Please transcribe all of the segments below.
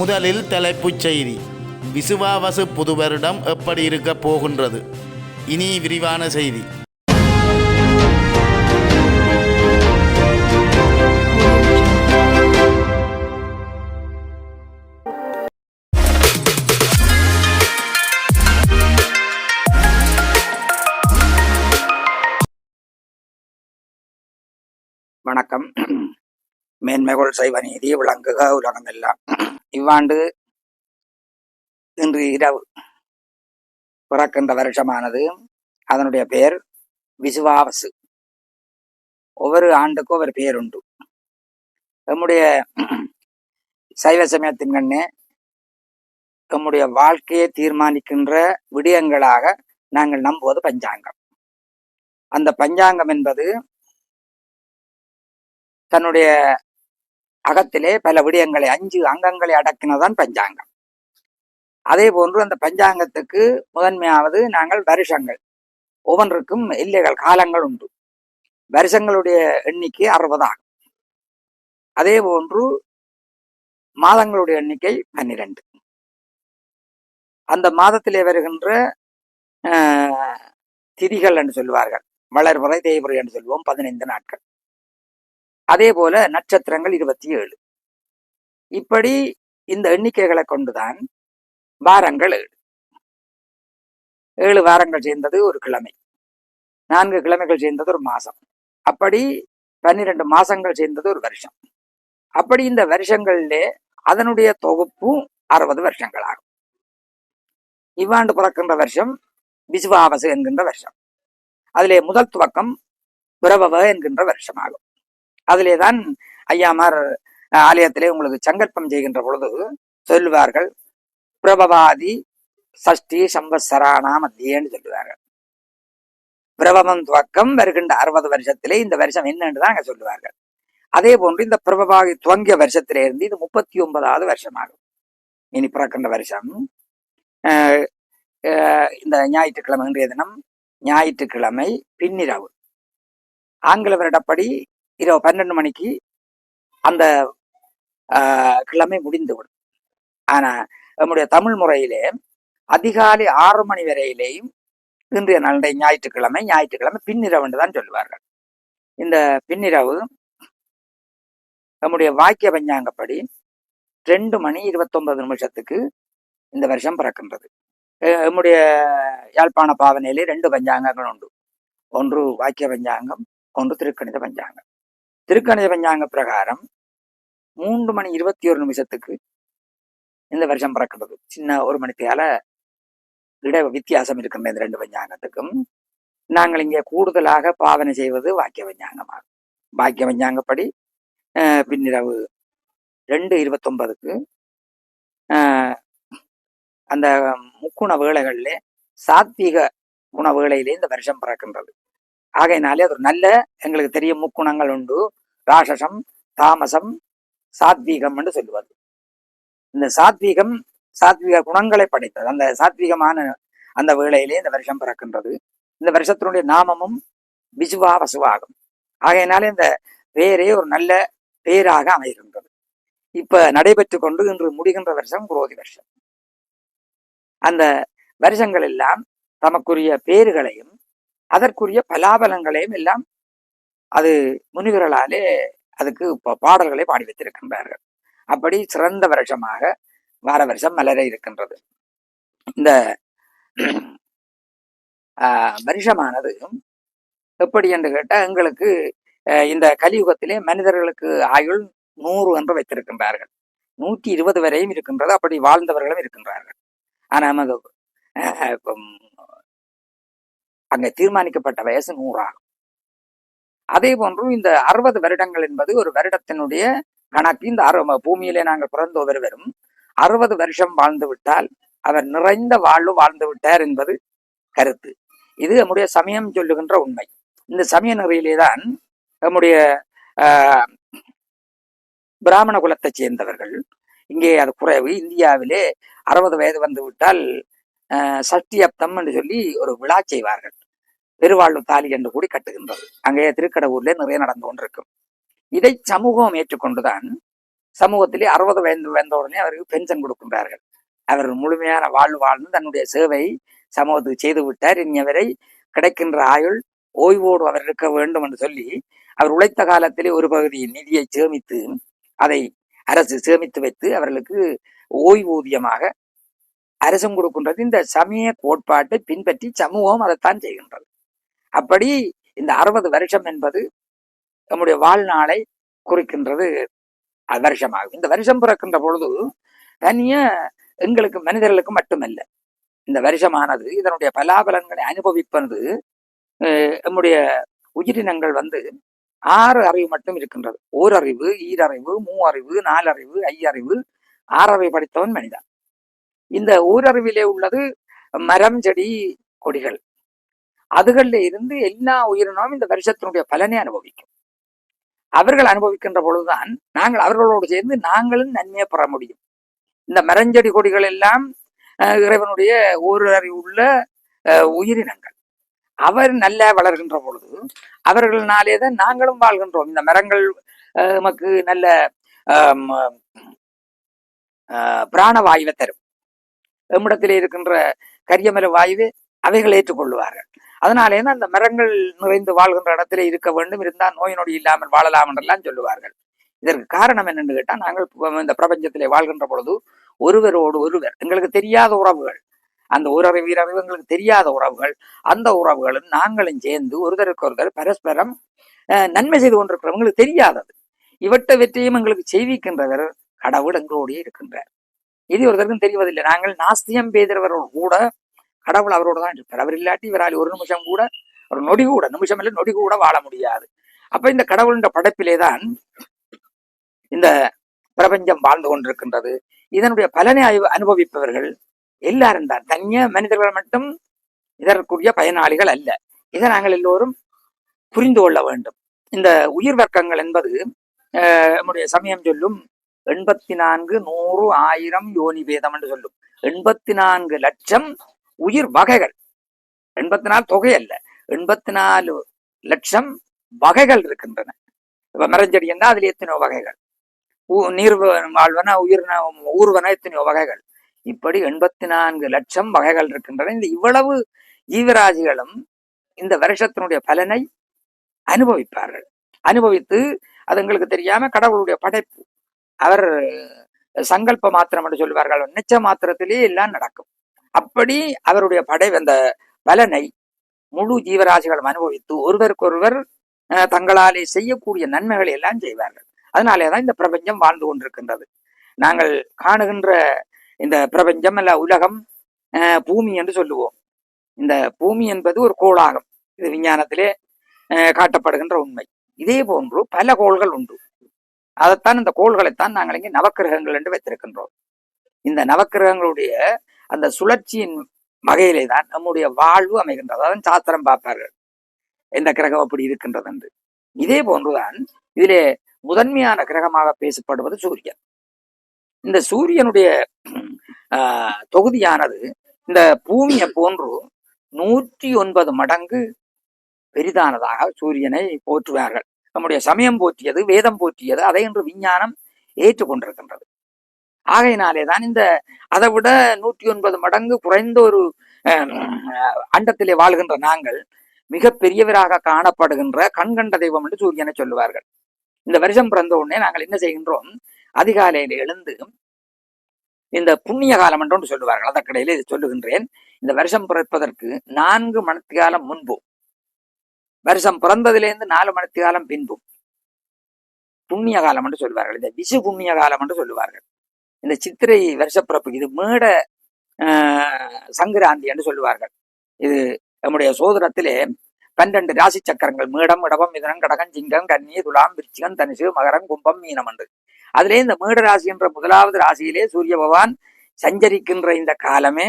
முதலில் தலைப்புச் செய்தி. விசுவாவசு புது வருடம் எப்படி இருக்கப் போகின்றது? இனி விரிவான செய்தி. வணக்கம். மேன்மைகள் சைவ நீதி விளங்குக உலகமெல்லாம். இவ்வாண்டு இன்று இரவு பிறக்கின்ற வருஷமானது, அதனுடைய பெயர் விசுவாவசு. ஒவ்வொரு ஆண்டுக்கும் ஒரு பெயர் உண்டு. நம்முடைய சைவ சமயத்தின் கண்ணே நம்முடைய வாழ்க்கையை தீர்மானிக்கின்ற விடயங்களாக நாங்கள் நம்புவது பஞ்சாங்கம். அந்த பஞ்சாங்கம் என்பது தன்னுடைய அகத்திலே பல விடயங்களை 5 அங்கங்களை அடக்கினதான் பஞ்சாங்கம். அதே போன்று அந்த பஞ்சாங்கத்துக்கு முதன்மையாவது நாங்கள் வருஷங்கள், ஒவ்வொன்றுக்கும் எல்லைகள், காலங்கள் உண்டு. வருஷங்களுடைய எண்ணிக்கை 60 ஆகும். அதே போன்று மாதங்களுடைய எண்ணிக்கை 12. அந்த மாதத்திலே வருகின்ற திதிகள் என்று சொல்லுவார்கள், வளர்முறை தேய்முறை என்று சொல்லுவோம், 15 நாட்கள். அதே போல நட்சத்திரங்கள் 27. இப்படி இந்த எண்ணிக்கைகளை கொண்டுதான் வாரங்கள் 7 வாரங்கள் சேர்ந்தது ஒரு கிழமை, 4 கிழமைகள் சேர்ந்தது ஒரு மாசம், அப்படி 12 மாசங்கள் சேர்ந்தது ஒரு வருஷம். அப்படி இந்த வருஷங்களிலே அதனுடைய தொகுப்பும் 60 வருஷங்கள் ஆகும். இவ்வாண்டு பிறக்கின்ற வருஷம் விசுவாவசு என்கின்ற வருஷம். அதிலே முதல் துவக்கம் பிரபவ என்கின்ற வருஷம் ஆகும். அதிலேதான் ஐயாமார் ஆலயத்திலே உங்களுக்கு சங்கல்பம் செய்கின்ற பொழுது சொல்லுவார்கள், பிரபவாதி சஷ்டி சம்பத்சராணா மத்தியேன்னு சொல்லுவார்கள். பிரபவம் துவக்கம் வருகின்ற 60 வருஷத்திலே இந்த வருஷம் என்னன்னு தான் அங்க சொல்லுவார்கள். அதே போன்று இந்த பிரபவாதி துவங்கிய வருஷத்திலே இருந்து இது 39வது வருஷமாகும். இனி பிறக்கின்ற வருஷம் இந்த ஞாயிற்றுக்கிழமை, இன்றைய தினம் ஞாயிற்றுக்கிழமை பின்னிரவு, ஆங்கில வருடப்படி இரவு 12 மணிக்கு அந்த கிழமை முடிந்துவிடும். ஆனா நம்முடைய தமிழ் முறையிலே அதிகாலை 6 மணி வரையிலேயும் இன்றைய நாளுடைய ஞாயிற்றுக்கிழமை பின்னிரவு என்று தான் சொல்லுவார்கள். இந்த பின்னிரவு நம்முடைய வாக்கிய பஞ்சாங்கப்படி 2 மணி 29 நிமிஷத்துக்கு இந்த வருஷம் பிறக்கின்றது. நம்முடைய யாழ்ப்பாண பாவனையிலே 2 பஞ்சாங்கங்கள் உண்டு. ஒன்று வாக்கிய பஞ்சாங்கம், ஒன்று திருக்கணித பஞ்சாங்கம். திருக்கணித பஞ்சாங்க பிரகாரம் 3 மணி 21 நிமிஷத்துக்கு இந்த வருஷம் பிறக்கிறது. சின்ன 1 மணித்தியால வித்தியாசம் இருக்கின்ற இந்த 2 பஞ்சாங்கத்துக்கும் நாங்கள் இங்கே கூடுதலாக பாவனை செய்வது வாக்கிய பஞ்சாங்கமாகும். வாக்கிய பஞ்சாங்கப்படி பின்னிரவு 2:29க்கு அந்த முக்குண வேளைகளிலே சாத்வீக குண வேளையிலே இந்த வருஷம் பிறக்கின்றது. ஆகையினாலே அது ஒரு நல்ல, எங்களுக்கு தெரியும் முக்குணங்கள் உண்டு, ராசசம், தாமசம், சாத்வீகம் என்று சொல்லுவது. இந்த சாத்வீக குணங்களை படைத்தது. அந்த சாத்வீகமான அந்த வேளையிலே இந்த வருஷம் பிறக்கின்றது. இந்த வருஷத்தினுடைய நாமமும் விசுவாவசுவாகும். ஆகையினாலே இந்த பேரே ஒரு நல்ல பேராக அமைகின்றது. இப்ப நடைபெற்று கொண்டு இன்று முடிகின்ற வருஷம் குரோதி வருஷம். அந்த வருஷங்கள் எல்லாம் தமக்குரிய பேறுகளையும் அதற்குரிய பலாபலங்களையும் எல்லாம் அது முனிவர்களாலே அதுக்கு பாடல்களை பாடி வைத்திருக்கின்றார்கள். அப்படி சிறந்த வருஷமாக வார வருஷம் மலர இருக்கின்றது. இந்த வருஷமானது எப்படி என்று கேட்டால், எங்களுக்கு இந்த கலியுகத்திலே மனிதர்களுக்கு ஆயுள் 100 என்று வைத்திருக்கின்றார்கள். 120 வரையும் இருக்கின்றது. அப்படி வாழ்ந்தவர்களும் இருக்கின்றார்கள். ஆனால் அங்கே தீர்மானிக்கப்பட்ட வயசு 100 ஆகும். அதே போன்று இந்த 60 வருடங்கள் என்பது ஒரு வருடத்தினுடைய கணக்கு. இந்த பூமியிலே நாங்கள் பிறந்த ஒருவரும் 60 வருஷம் வாழ்ந்து விட்டால் அவர் நிறைந்த வாழ்வு வாழ்ந்து விட்டார் என்பது கருத்து. இது நம்முடைய சமயம் சொல்லுகின்ற உண்மை. இந்த சமய நெறியிலேதான் நம்முடைய பிராமண குலத்தை சேர்ந்தவர்கள், இங்கே அது குறைவு, இந்தியாவிலே 60 வயது வந்து விட்டால் சஷ்டியப்தம் என்று சொல்லி ஒரு விழா செய்வார்கள். பெருவாழ்வு தாலி என்று கூடி கட்டுகின்றது. அங்கே திருக்கடவுர்ல நிறைய நடந்து கொண்டிருக்கும். இதை சமூகம் ஏற்றுக்கொண்டுதான் சமூகத்திலே 60 வயது வந்த உடனே அவருக்கு பென்ஷன் கொடுக்கின்றார்கள். அவர் முழுமையான வாழ்வு வாழ்ந்து தன்னுடைய சேவை சமூகத்துக்கு செய்து விட்டார். இனியவரை கிடைக்கின்ற ஆயுள் ஓய்வோடு அவர் இருக்க வேண்டும் என்று சொல்லி அவர் உழைத்த காலத்திலே ஒரு பகுதி நிதியை சேமித்து அதை அரசு சேமித்து வைத்து அவர்களுக்கு ஓய்வூதியமாக அரசும் கொடுக்கின்றது. இந்த சமய கோட்பாட்டை பின்பற்றி சமூகம் அதைத்தான் செய்கின்றது. அப்படி இந்த 60 வருஷம் என்பது நம்முடைய வாழ்நாளை குறிக்கின்றது வருஷமாகும். இந்த வருஷம் பிறக்கின்ற பொழுது தனிய எங்களுக்கு மனிதர்களுக்கு மட்டுமல்ல, இந்த வருஷமானது இதனுடைய பலாபலன்களை அனுபவிப்பது நம்முடைய உயிரினங்கள் 6 அறிவு மட்டும் இருக்கின்றது. ஓரறிவு, ஈரறிவு, மூவறிவு, 4 அறிவு, 5 அறிவு, 6 அறிவு படித்தவன் மனிதன். இந்த ஓரறிவிலே உள்ளது மரம், செடி, கொடிகள். அதுகள்ல இருந்து எல்லா உயிரினமும் இந்த வருஷத்தினுடைய பலனை அனுபவிக்கும். அவர்கள் அனுபவிக்கின்ற பொழுதுதான் நாங்கள் அவர்களோடு சேர்ந்து நாங்களும் நன்மையை பெற முடியும். இந்த மரஞ்செடி கொடிகள் எல்லாம் இறைவனுடைய ஒரு அறிவுள்ள உயிரினங்கள். அவர் நல்லா வளர்கின்ற பொழுது அவர்களாலே தான் நாங்களும் வாழ்கின்றோம். இந்த மரங்கள் நமக்கு நல்ல பிராணவாயுவை தரும். நம்மிடத்திலே இருக்கின்ற கரியமல வாயுவை அவைகள் ஏற்றுக்கொள்வார்கள். அதனாலே தான் அந்த மரங்கள் நிறைந்து வாழ்கின்ற இடத்திலே இருக்க வேண்டும், இருந்தால் நோய் நொடி இல்லாமல் வாழலாம் என்றெல்லாம் சொல்லுவார்கள். இதற்கு காரணம் என்னென்னு கேட்டால், நாங்கள் இந்த பிரபஞ்சத்திலே வாழ்கின்ற பொழுது ஒருவரோடு ஒருவர் எங்களுக்கு தெரியாத உறவுகள், அந்த ஓரறிவு வீரறிவு எங்களுக்கு தெரியாத உறவுகள், அந்த உறவுகளும் நாங்களும் சேர்ந்து ஒருவருக்கு ஒருவர் பரஸ்பரம் நன்மை செய்து கொண்டிருக்கிறவங்களுக்கு தெரியாதது. இவற்றை வெற்றியும் எங்களுக்கு செய்விக்கின்றவர் கடவுள் எங்களோடையே இருக்கின்றார். இது ஒருத்தருக்கும் தெரிவதில்லை. நாங்கள் நாஸ்தியம் பேசுறவரோடு கூட கடவுள் அவரோடு தான் இருப்பார். அவர் இல்லாட்டி இவரால் ஒரு நிமிஷம் கூட, ஒரு நொடி கூட, நிமிஷம் இல்லை நொடி கூட வாழ முடியாது. அப்ப இந்த கடவுளின் படைப்பிலே தான் இந்த பிரபஞ்சம் வாழ்ந்து கொண்டிருக்கின்றது. இதனுடைய பலனை அனுபவிப்பவர்கள் எல்லாரும் தான். தனிய மனிதர்கள் மட்டும் இதற்குரிய பயனாளிகள் அல்ல. இதை நாங்கள் எல்லோரும் புரிந்து கொள்ள வேண்டும். இந்த உயிர் வர்க்கங்கள் என்பது நம்முடைய சமயம் சொல்லும் 84, 100, 1000 யோனி பேதம் என்று சொல்லும். 84 லட்சம் உயிர் வகைகள். 84 தொகை அல்ல, 84 லட்சம் வகைகள் இருக்கின்றன. இப்ப மரஞ்செடி என்றால் அதுல எத்தனையோ வகைகள், நீர் வாழ்வன, உயிர்ன, ஊர்வன எத்தனையோ வகைகள். இப்படி 84 லட்சம் வகைகள் இருக்கின்றன. இந்த இவ்வளவு ஜீவராசிகளும் இந்த வருஷத்தினுடைய பலனை அனுபவிப்பார்கள். அனுபவித்து அது எங்களுக்கு தெரியாம கடவுளுடைய படைப்பு. அவர் சங்கல்ப மாத்திரம் என்று சொல்வார்கள். நிச்சய மாத்திரத்திலேயே எல்லாம் நடக்கும். அப்படி அவருடைய அந்த பலனை முழு ஜீவராசிகளும் அனுபவித்து ஒருவருக்கொருவர் தங்களாலே செய்யக்கூடிய நன்மைகளை எல்லாம் செய்வார்கள். அதனாலேதான் இந்த பிரபஞ்சம் வாழ்ந்து கொண்டிருக்கின்றது. நாங்கள் காணுகின்ற இந்த பிரபஞ்சம் அல்ல உலகம், பூமி என்று சொல்லுவோம். இந்த பூமி என்பது ஒரு கோளாகும். இது விஞ்ஞானத்திலே காட்டப்படுகின்ற உண்மை. இதே போன்று பல கோள்கள் உண்டு. அதைத்தான் இந்த கோள்களைத்தான் நாங்கள் இங்கே நவக்கிரகங்கள் என்று வைத்திருக்கின்றோம். இந்த நவக்கிரகங்களுடைய அந்த சுழற்சியின் வகையிலே தான் நம்முடைய வாழ்வு அமைகின்றது. அதான் சாஸ்திரம் பார்ப்பார்கள் எந்த கிரகம் அப்படி இருக்கின்றது என்று. இதே போன்றுதான் இதிலே முதன்மையான கிரகமாக பேசப்படுவது சூரியன். இந்த சூரியனுடைய தொகுதியானது இந்த பூமியை போன்று 109 மடங்கு பெரிதானதாக சூரியனை போற்றுவார்கள். நம்முடைய சமயம் போற்றியது, வேதம் போற்றியது, அதை என்று விஞ்ஞானம் ஏற்றுக்கொண்டிருக்கின்றது. ஆகையினாலே தான் இந்த அதை விட 109 மடங்கு குறைந்த ஒரு அண்டத்திலே வாழ்கின்ற நாங்கள் மிக பெரியவராக காணப்படுகின்ற கண்கண்ட தெய்வம் என்று சூரியனை சொல்லுவார்கள். இந்த வருஷம் பிறந்த உடனே நாங்கள் என்ன செய்கின்றோம்? அதிகாலையில எழுந்து இந்த புண்ணிய காலம் என்று ஒன்று சொல்லுவார்கள். அதற்கிடையில இதை சொல்லுகின்றேன். இந்த வருஷம் பிறப்பதற்கு 4 மணித்தியாலம் முன்பும், வருஷம் பிறந்ததிலிருந்து 4 மணித்தியாலம் பின்பும் புண்ணிய காலம் என்று சொல்வார்கள். இந்த விசு புண்ணிய காலம் என்று சொல்லுவார்கள். இந்த சித்திரை வருஷப்பிறப்பு இது மேட சங்கராந்தி என்று சொல்லுவார்கள். இது நம்முடைய சோதனத்திலே 12 ராசி சக்கரங்கள், மேடம், இடவம், மிதுனம், கடகம், சிங்கம், கன்னி, துலாம், விருச்சிகம், தனுசு, மகரம், கும்பம், மீனம் என்று. அதிலே இந்த மேட ராசி என்ற முதலாவது ராசியிலே சூரிய பகவான் சஞ்சரிக்கின்ற இந்த காலமே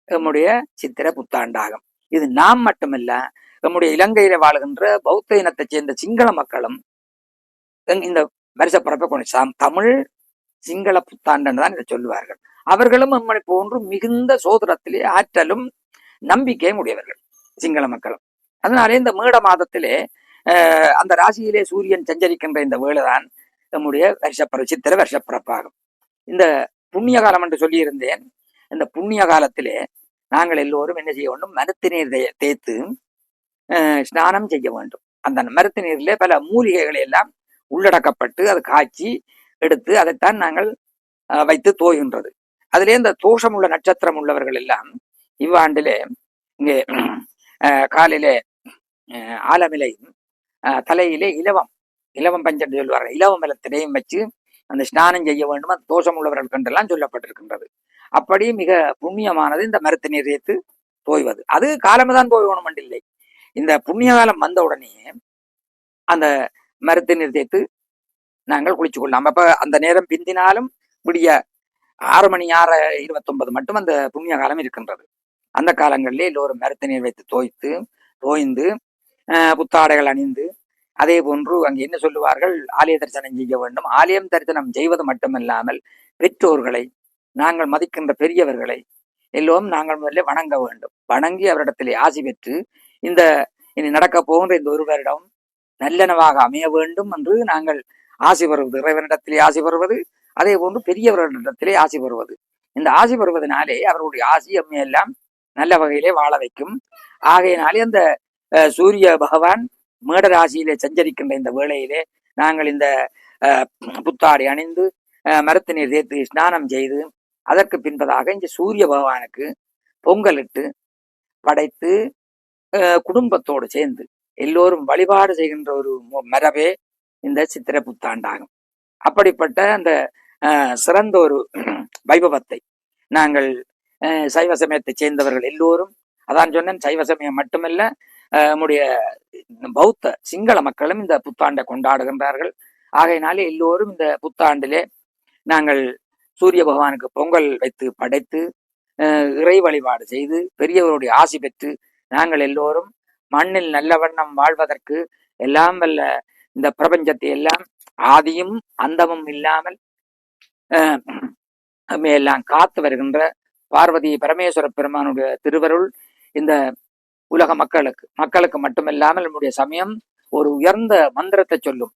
நம்முடைய சித்திர புத்தாண்டாகும். இது நாம் மட்டுமல்ல, நம்முடைய இலங்கையில வாழ்கின்ற பௌத்த இனத்தைச் சேர்ந்த சிங்கள மக்களும் இந்த வருஷப்பிறப்பை கொண்டு தமிழ் சிங்கள புத்தாண்டு தான் இதை சொல்லுவார்கள். அவர்களும் நம்மை போன்று மிகுந்த சோதரத்திலே ஆற்றலும் நம்பிக்கையும் உடையவர்கள் சிங்கள மக்களும். அதனாலே இந்த மேட மாதத்திலே அந்த ராசியிலே சூரியன் சஞ்சரிக்கின்ற இந்த வேளைதான் நம்முடைய வருஷப்பிறப்பு சித்திரை வருஷப்பிறப்பாகும். இந்த புண்ணிய காலம் என்று சொல்லியிருந்தேன். இந்த புண்ணிய காலத்திலே நாங்கள் எல்லோரும் என்ன செய்ய வேண்டும்? மருத்து நீர் தேய்த்து ஸ்நானம் செய்ய வேண்டும். அந்த மருத்து நீரிலே பல மூலிகைகளை எல்லாம் உள்ளடக்கப்பட்டு அது காய்ச்சி எடுத்து அதைத்தான் நாங்கள் வைத்து தோய்கின்றது. அதிலே இந்த தோஷம் உள்ள நட்சத்திரம் உள்ளவர்கள் எல்லாம் இவ்வாண்டிலே இங்கே காலிலே ஆலமிலையும் தலையிலே இலவம் பஞ்சென்று சொல்வார்கள், இலவம் இலத்திலையும் வச்சு அந்த ஸ்நானம் செய்ய வேண்டும். அந்த தோஷம் உள்ளவர்கள் கண்டெல்லாம் சொல்லப்பட்டிருக்கின்றது. அப்படி மிக புண்ணியமானது இந்த மருத்து நீர் தேய்த்து தோய்வது. அது காலம்தான் தோய்வணும் இல்லை. இந்த புண்ணிய காலம் வந்த உடனே அந்த மருத்து நீர் தேய்த்து நாங்கள் குளிச்சு கொள்ளலாம். அப்ப அந்த நேரம் பிந்தினாலும் விடிய 6 மணி 6:29 மட்டும் அந்த புண்ணிய காலம் இருக்கின்றது. அந்த காலங்களிலே எல்லோரும் மருத்து நீர் வைத்து தோய்ந்து புத்தாடைகள் அணிந்து, அதே போன்று அங்கு என்ன சொல்லுவார்கள்? ஆலய தரிசனம் செய்ய வேண்டும். ஆலயம் தரிசனம் செய்வது மட்டுமல்லாமல் பெற்றோர்களை, நாங்கள் மதிக்கின்ற பெரியவர்களை எல்லோரும் நாங்கள் முதல்ல வணங்க வேண்டும். வணங்கி அவரிடத்திலே ஆசி பெற்று இந்த இனி நடக்க போகின்ற இந்த ஒரு வருடம் நல்லனவாக அமைய வேண்டும் என்று நாங்கள் ஆசி பெறுவது, இறைவனிடத்திலே ஆசி பெறுவது, அதே போன்று பெரியவர்களிடத்திலே ஆசி பெறுவது. இந்த ஆசி பெறுவதனாலே அவர்களுடைய ஆசி எல்லாம் நல்ல வகையிலே வாழ வைக்கும். ஆகையினாலே அந்த சூரிய பகவான் மேடராசியிலே சஞ்சரிக்கின்ற இந்த வேளையிலே நாங்கள் இந்த புத்தாடை அணிந்து மருத்து நீர் தேய்த்து ஸ்நானம் செய்து அதற்கு பின்பதாக இந்த சூரிய பகவானுக்கு பொங்கலிட்டு படைத்து குடும்பத்தோடு சேர்ந்து எல்லோரும் வழிபாடு செய்கின்ற ஒரு மரபே இந்த சித்திரை புத்தாண்டாகும். அப்படிப்பட்ட அந்த சிறந்த ஒரு வைபவத்தை நாங்கள் சைவ சமயத்தை சேர்ந்தவர்கள் எல்லோரும், அதான் சொன்னேன், சைவ சமயம் மட்டுமல்ல, நம்முடைய பௌத்த சிங்கள மக்களும் இந்த புத்தாண்டை கொண்டாடுகின்றார்கள். ஆகையினாலே எல்லோரும் இந்த புத்தாண்டிலே நாங்கள் சூரிய பகவானுக்கு பொங்கல் வைத்து படைத்து இறை வழிபாடு செய்து பெரியவருடைய ஆசி பெற்று நாங்கள் எல்லோரும் மண்ணில் நல்ல வண்ணம் வாழ்வதற்கு எல்லாம் வல்ல இந்த பிரபஞ்சத்தை எல்லாம் ஆதியும் அந்தமும் இல்லாமல் எல்லாம் காத்து வருகின்ற பார்வதி பரமேஸ்வர பெருமானுடைய திருவருள் இந்த உலக மக்களுக்கு மட்டுமில்லாமல் நம்முடைய சமயம் ஒரு உயர்ந்த மந்திரத்தை சொல்லும்.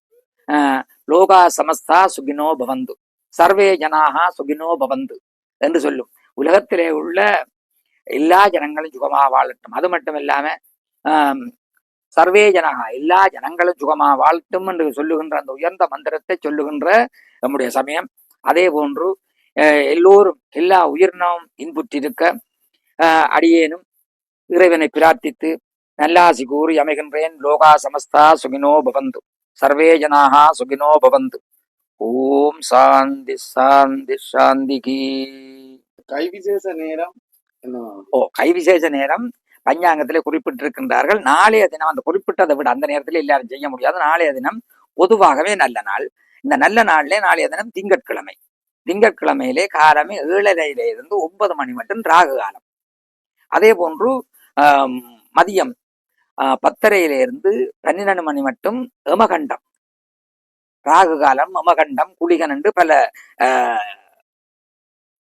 லோகா சமஸ்தா சுகினோ பவந்து, சர்வே ஜனாகா சுகினோ பவந்து என்று சொல்லும். உலகத்திலே உள்ள எல்லா ஜனங்களும் சுகமாக வாழட்டும். அது மட்டும் இல்லாம சர்வே ஜனகா, எல்லா ஜனங்களும் சுகமாக வாழட்டும் என்று சொல்லுகின்ற அந்த உயர்ந்த மந்திரத்தை சொல்லுகின்ற நம்முடைய சமயம். அதே போன்று எல்லோரும் எல்லா உயிரினமும் இன்புற்றிருக்க அடியேனும் இறைவனை பிரார்த்தித்து நல்லாசி கூறி அமைகின்றேன். லோகா சமஸ்தா சுகினோ பவந்து, சர்வே ஜனாகா சுகினோ பவந்து. ஓம் சாந்தி சாந்தி சாந்திகி. கைவிசேஷ நேரம் கைவிசேஷ நேரம் பஞ்சாங்கத்திலே குறிப்பிட்டிருக்கின்றார்கள். நாளைய தினம், அந்த குறிப்பிட்டதை விட அந்த நேரத்தில் எல்லாரும் செய்ய முடியாது. நாளைய தினம் பொதுவாகவே நல்ல நாள். இந்த நல்ல நாளிலே நாளைய தினம் திங்கட்கிழமை. திங்கட்கிழமையிலே காலமே 7:30 இருந்து 9 மணி மட்டும் ராகு காலம். அதே போன்று மதியம் 10:30 இருந்து 12 மணி மட்டும் எமகண்டம். ராகு காலம், எமகண்டம், குளிகன் என்று பல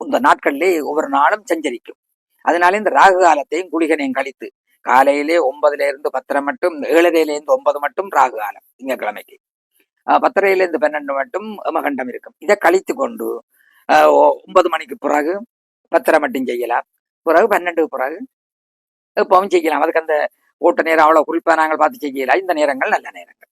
இந்த நாட்களிலே ஒவ்வொரு நாளும் சஞ்சரிக்கும். அதனால இந்த ராகு காலத்தையும் குளிகனையும் கழித்து காலையிலே 9 இருந்து 10 மட்டும், 7:30 இருந்து 9 மட்டும் ராகு காலம் திங்கட்கிழமைக்கு, 10:30 இருந்து 12 மட்டும் எமகண்டம் இருக்கும். இதை கழித்து கொண்டு 9 மணிக்கு பிறகு 10:30 மட்டும் செய்யலாம். பிறகு 12 பிறகு எப்பவும் செய்யலாம். அதுக்கு அந்த ஓட்ட நேரம் அவ்வளவு குறிப்பா நாங்கள் பார்த்து செய்யலாம். இந்த நேரங்கள் நல்ல நேரங்கள்.